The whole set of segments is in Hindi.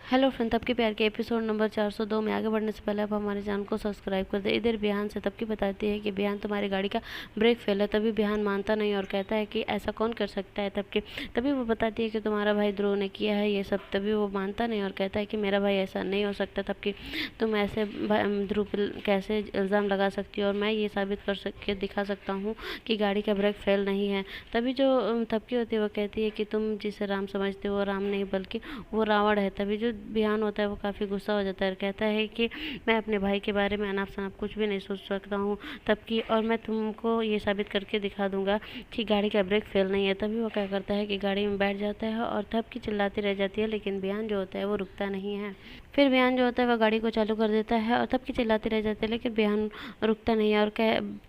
हेलो फ्रेंड, तब के प्यार के एपिसोड नंबर 402 में आगे बढ़ने से पहले आप हमारे चैनल को सब्सक्राइब कर दें। इधर बिहान से तब की बताती है कि बिहान तुम्हारी गाड़ी का ब्रेक फेल है। तभी बिहान मानता नहीं और कहता है कि ऐसा कौन कर सकता है। तभी वो बताती है कि तुम्हारा भाई ध्रुव ने किया है ये सब। तभी वो मानता नहीं और कहता है कि मेरा भाई ऐसा नहीं हो सकता। तब तुम ऐसे ध्रुव पर कैसे इल्ज़ाम लगा सकती हो, और मैं ये साबित के दिखा सकता हूँ कि गाड़ी का ब्रेक फेल नहीं है। तभी जो तबकी होती है वो कहती है कि तुम जिसे राम समझते हो वो राम नहीं बल्कि वो रावण है। तभी जो बिहान होता है वो काफ़ी गुस्सा हो जाता है और कहता है कि मैं अपने भाई के बारे में अनाप शनाप कुछ भी नहीं सोच सकता हूँ और मैं तुमको ये साबित करके दिखा दूंगा कि गाड़ी का ब्रेक फेल नहीं है। तभी वो क्या करता है कि गाड़ी में बैठ जाता है और तबकी चिल्लाती रह जाती है, लेकिन बिहान जो होता है वो रुकता नहीं है। फिर बिहान जो होता है वह गाड़ी को चालू कर देता है और तबकी चिल्लाती रह जाती है, लेकिन बिहान रुकता नहीं है और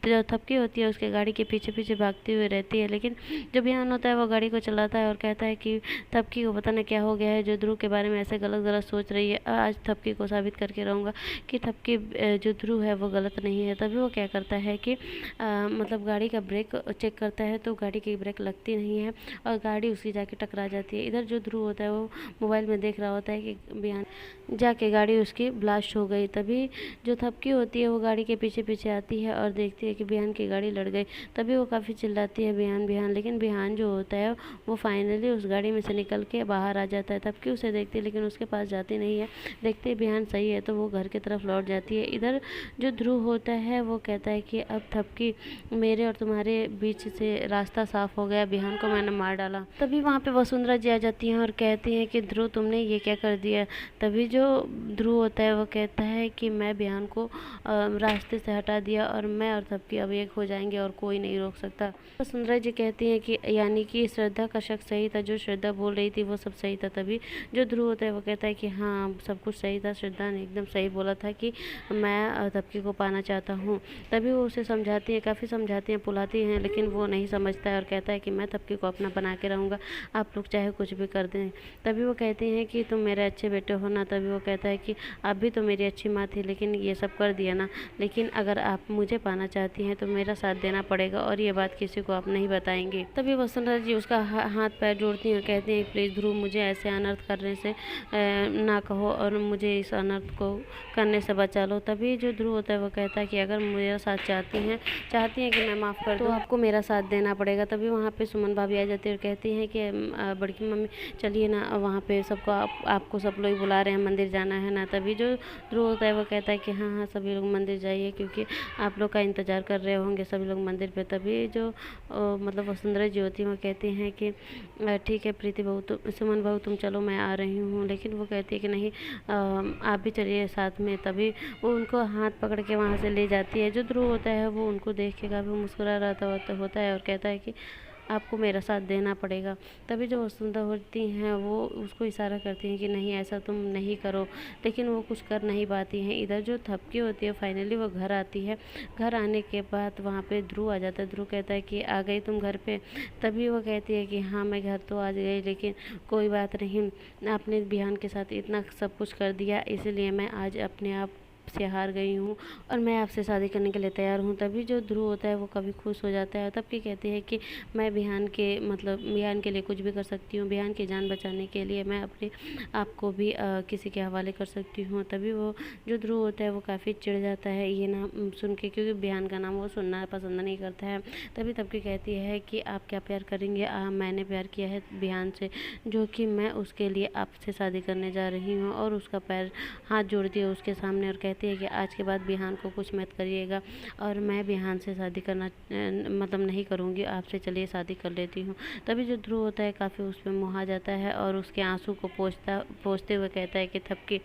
जो थपकी होती है उसके गाड़ी के पीछे पीछे भागती हुई रहती है। लेकिन जो बिहान होता है वो गाड़ी को चलाता है और कहता है कि थपकी को पता नहीं क्या हो गया है, जो ध्रुव के बारे में ऐसे गलत गलत सोच रही है। आज थपकी को साबित करके रहूँगा कि थपकी जो ध्रुव है वो गलत नहीं है। तभी वो क्या करता है कि मतलब गाड़ी का ब्रेक चेक करता है तो गाड़ी की ब्रेक लगती नहीं है और गाड़ी उसकी जाके टकरा जाती है। इधर जो ध्रुव होता है वो मोबाइल में देख रहा होता है कि बिहान जाके गाड़ी उसकी ब्लास्ट हो गई। तभी जो थपकी होती है वो गाड़ी के पीछे पीछे आती है और देखती है कि बिहान की गाड़ी लड़ गई। तभी वो काफ़ी चिल्लाती है बिहान बिहान, लेकिन बिहान जो होता है वो फाइनली उस गाड़ी में से निकल के बाहर आ जाता है। थपकी उसे देखती है लेकिन उसके पास जाती नहीं है। देखते ही बिहान सही है तो वो घर की तरफ लौट जाती है। इधर जो ध्रुव होता है वो कहता है कि अब थपकी मेरे और तुम्हारे बीच से रास्ता साफ हो गया, बिहान को मैंने मार डाला। तभी वहाँ पे वसुंधरा जी आ जाती हैं और कहती हैं कि ध्रुव तुमने ये क्या कर दिया। तभी जो ध्रुव होता है वो कहता है कि मैं बिहान को रास्ते से हटा दिया और मैं और थपकी अब एक हो जाएंगे और कोई नहीं रोक सकता। वसुंधरा जी कहती हैं कि यानी कि श्रद्धा का शक सही था, जो श्रद्धा बोल रही थी वो सब सही था। तभी जो ध्रुव होता है वो कहता है कि हाँ सब कुछ सही था, श्रद्धा ने एकदम सही बोला था कि मैं थपकी को पाना चाहता हूँ। तभी वो उसे समझाती है, काफ़ी समझाती हैं पुलाती हैं, लेकिन वो नहीं समझता है और कहता है कि मैं थपकी को अपना बना के रहूँगा, आप लोग चाहे कुछ भी कर दें। तभी वो कहती हैं कि तुम मेरे अच्छे बेटे हो ना। तभी वो कहता है कि आप भी तो मेरी अच्छी माँ थी, लेकिन ये सब कर दिया ना। लेकिन अगर आप मुझे पाना चाहती हैं तो मेरा साथ देना पड़ेगा और ये बात किसी को आप नहीं बताएंगे। तभी वसुंधरा जी उसका हाथ पैर जोड़ती हैं, कहती हैं प्लीज़ ध्रुव मुझे ऐसे अनर्थ करने से ना कहो और मुझे इस अनर्थ को करने से बचा लो। तभी जो ध्रुव होता है वो कहता है कि अगर मेरा साथ चाहती हैं कि मैं माफ़ कर दूँ तो आपको मेरा साथ देना पड़ेगा। तभी वहाँ पे सुमन भाभी आ जाती है और कहती हैं कि बड़की मम्मी चलिए ना, वहाँ पे सबको आपको सब लोग बुला रहे हैं, मंदिर जाना है ना। तभी जो ध्रुव होता है वो कहता है कि हाँ हाँ सभी लोग मंदिर जाइए, क्योंकि आप लोग का इंतज़ार कर रहे होंगे सभी लोग मंदिर पे। तभी जो मतलब वसुंधरा जी होती हैं वो कहती हैं कि ठीक है प्रीति बहू, तो सुमन बहू तुम चलो मैं आ रही हूँ। लेकिन वो कहती है कि नहीं आप भी चलिए साथ में। तभी वो उनको हाथ पकड़ के वहाँ से ले जाती है। जो ध्रुव होता है वो उनको देख के काफ़ी मुस्कुरा रहा होता है और कहता है कि आपको मेरा साथ देना पड़ेगा। तभी जो वसुंधरा होती हैं वो उसको इशारा करती हैं कि नहीं ऐसा तुम नहीं करो, लेकिन वो कुछ कर नहीं पाती हैं। इधर जो थपकी होती है फाइनली वो घर आती है। घर आने के बाद वहाँ पे ध्रुव आ जाता है। ध्रुव कहता है कि आ गई तुम घर पे। तभी वो कहती है कि हाँ मैं घर तो आ गई, लेकिन कोई बात नहीं, आपने बिहान के साथ इतना सब कुछ कर दिया, इसलिए मैं आज अपने आप से हार गई हूँ और मैं आपसे शादी करने के लिए तैयार हूँ। तभी जो ध्रुव होता है वो काफ़ी खुश हो जाता है। तब की कहती है कि मैं बिहान के लिए कुछ भी कर सकती हूँ, बिहान की जान बचाने के लिए मैं अपने आप को भी किसी के हवाले कर सकती हूँ। तभी वो जो ध्रुव होता है वो काफ़ी चिढ़ जाता है ये नाम सुन के, क्योंकि बिहान का नाम वो सुनना पसंद नहीं करता है। तब की कहती है कि आप क्या प्यार करेंगे, मैंने प्यार किया है बिहान से, जो कि मैं उसके लिए आपसे शादी करने जा रही हूँ। और उसका पैर हाथ जोड़ दिया उसके सामने और कहती है कि आज के बाद बिहान को कुछ मत करिएगा और मैं बिहान से शादी करना मतलब नहीं करूँगी, आपसे चलिए शादी कर लेती हूँ। तभी जो ध्रुव होता है काफ़ी उस पर मुँह आ जाता है और उसके आंसू को पोंछते हुए कहता है कि थपकी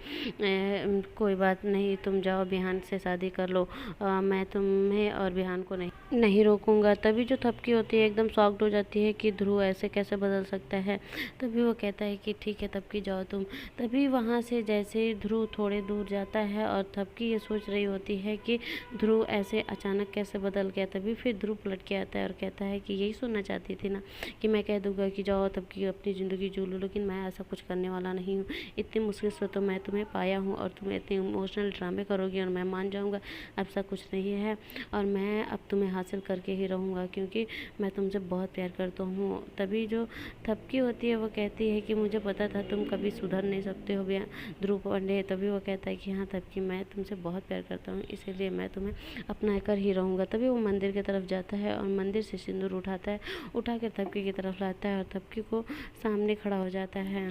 कोई बात नहीं, तुम जाओ बिहान से शादी कर लो, मैं तुम्हें और बिहान को नहीं रोकूंगा। तभी जो थपकी होती है एकदम शॉक्ड हो जाती है कि ध्रुव ऐसे कैसे बदल सकता है। तभी वो कहता है कि ठीक है थपकी जाओ तुम। तभी वहाँ से जैसे ही ध्रुव थोड़े दूर जाता है और थपकी ये सोच रही होती है कि ध्रुव ऐसे अचानक कैसे बदल गया। तभी फिर ध्रुव पलट के आता है और कहता है कि यही सुनना चाहती थी ना कि मैं कह दूंगा कि जाओ थपकी अपनी ज़िंदगी जी लो, लेकिन मैं ऐसा कुछ करने वाला नहीं हूँ। इतनी मुश्किल से तो मैं तुम्हें पाया हूँ और तुम इतने इमोशनल ड्रामे करोगी और मैं मान जाऊँगा, ऐसा कुछ नहीं है और मैं अब तुम्हें हासिल करके ही रहूँगा, क्योंकि मैं तुमसे बहुत प्यार करता हूँ। तभी जो थपकी होती है वो कहती है कि मुझे पता था तुम कभी सुधर नहीं सकते हो ध्रुव पांडे। तभी वो कहता है कि हाँ थपकी, मैं तुमसे बहुत प्यार करता हूँ, इसीलिए मैं तुम्हें अपना कर ही रहूँगा। तभी वो मंदिर की तरफ जाता है और मंदिर से सिंदूर उठाता है, उठा कर थपकी की तरफ लाता है और थपकी को सामने खड़ा हो जाता है।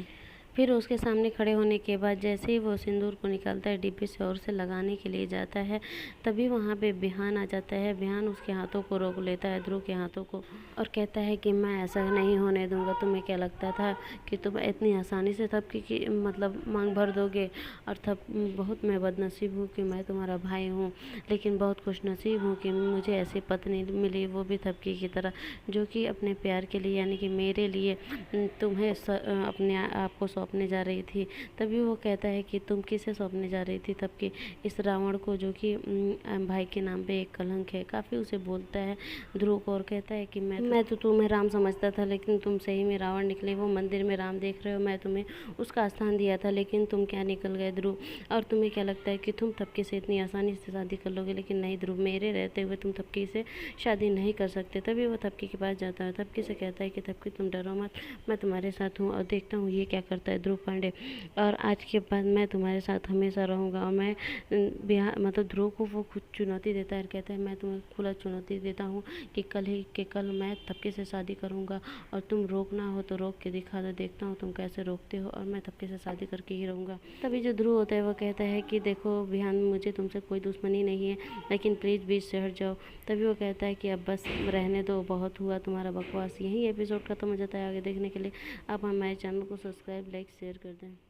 फिर उसके सामने खड़े होने के बाद जैसे ही वो सिंदूर को निकालता है डिब्बे से और उसे लगाने के लिए जाता है, तभी वहाँ पे बिहान आ जाता है। बिहान उसके हाथों को रोक लेता है, ध्रुव के हाथों को, और कहता है कि मैं ऐसा नहीं होने दूंगा। तुम्हें क्या लगता था कि तुम इतनी आसानी से थपकी की मतलब मांग भर दोगे? और बहुत मैं बदनसीब हूँ कि मैं तुम्हारा भाई हूँ, लेकिन बहुत खुशनसीब हूँ कि मुझे ऐसी पत्नी मिली, वो भी थपकी की तरह, जो कि अपने प्यार के लिए यानी कि मेरे लिए तुम्हें अपने आप को सौंपने जा रही थी। तभी वो कहता है कि तुम किसे सौंपने जा रही थी? तब कि इस रावण को, जो कि भाई के नाम पे एक कलंक है। काफ़ी उसे बोलता है ध्रुव को और कहता है कि मैं तो तुम्हें राम समझता था, लेकिन तुम सही में रावण निकले। वो मंदिर में राम देख रहे हो, मैं तुम्हें उसका स्थान दिया था, लेकिन तुम क्या निकल गए ध्रुव। और तुम्हें क्या लगता है कि तुम थपकी से इतनी आसानी से शादी कर लोगे? लेकिन नहीं ध्रुव, मेरे रहते हुए तुम थपकी से शादी नहीं कर सकते। तभी वो थपकी के पास जाता है, थपकी से कहता है कि थपकी तुम डरो मत, मैं तुम्हारे साथ हूँ और देखता हूँ ये क्या करता है ध्रुव पांडे। और आज के बाद मैं तुम्हारे साथ हमेशा रहूँगा। और मैं बिहार मतलब ध्रुव को वो खुद चुनौती देता है और कहता है मैं तुम्हें खुला चुनौती देता हूँ कि कल ही के कल मैं थपकी से शादी करूँगा, और तुम रोकना हो तो रोक के दिखा दो, देखता हूँ तुम कैसे रोकते हो, और मैं थपकी से शादी करके ही रहूँगा। तभी जो ध्रुव होता है वो कहता है कि देखो बिहान, मुझे तुमसे कोई दुश्मनी नहीं है, लेकिन प्लीज़ बीच से हट जाओ। तभी वो कहता है कि अब बस रहने दो, बहुत हुआ तुम्हारा बकवास। यही एपिसोड खत्म हो जाता है। आगे देखने के लिए आप हमारे चैनल को सब्सक्राइब, लाइक, शेयर कर दें।